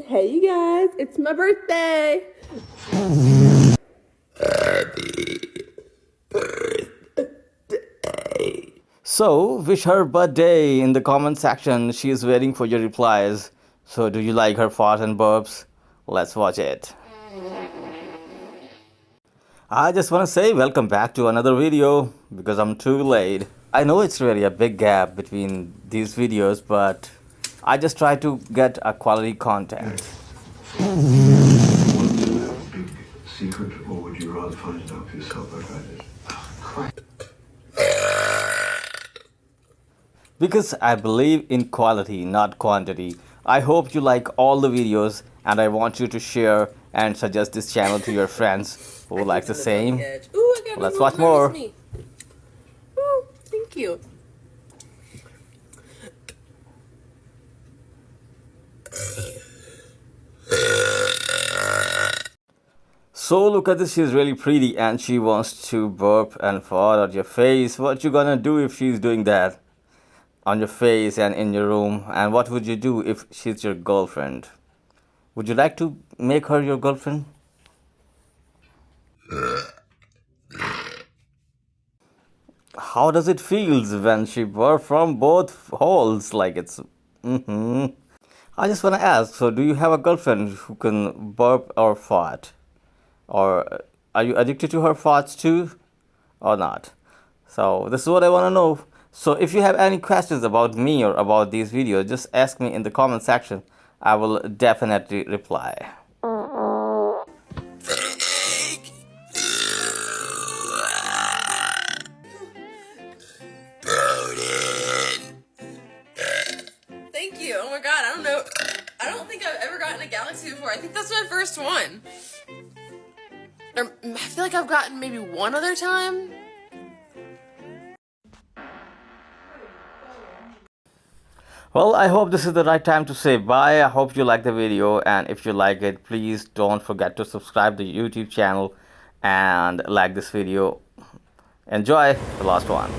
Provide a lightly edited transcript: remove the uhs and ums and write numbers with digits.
Hey you guys, it's my birthday. So, wish her birthday in the comment section. She is waiting for your replies. So, do you like her farts and burps? Let's watch it. I just want to say welcome back to another video because I'm too late. I know it's really a big gap between these videos, but I just try to get a quality content. Big secret, or would you rather find it out for yourself like I did? Because I believe in quality, not quantity. I hope you like all the videos and I want you to share and suggest this channel to your friends who like the same. Ooh, I got Let's one watch more. more. Ooh, thank you. So look at this, she's really pretty and she wants to burp and fart on your face. What you gonna do if she's doing that on your face and in your room? And what would you do if she's your girlfriend? Would you like to make her your girlfriend? How does it feel when she burp from both holes like it's... I just want to ask, so do you have a girlfriend who can burp or fart? Or are you addicted to her farts too? Or not? So this is what I want to know. So if you have any questions about me or about these videos, just ask me in the comment section. I will definitely reply. Thank you. Oh my god, I don't know. I don't think I've ever gotten a Galaxy before. I think that's my first one. Or I feel like I've gotten maybe one other time. Well, I hope this is the right time to say bye. I hope you like the video, and if you like it, please don't forget to subscribe to the YouTube channel and like this video. Enjoy the last one.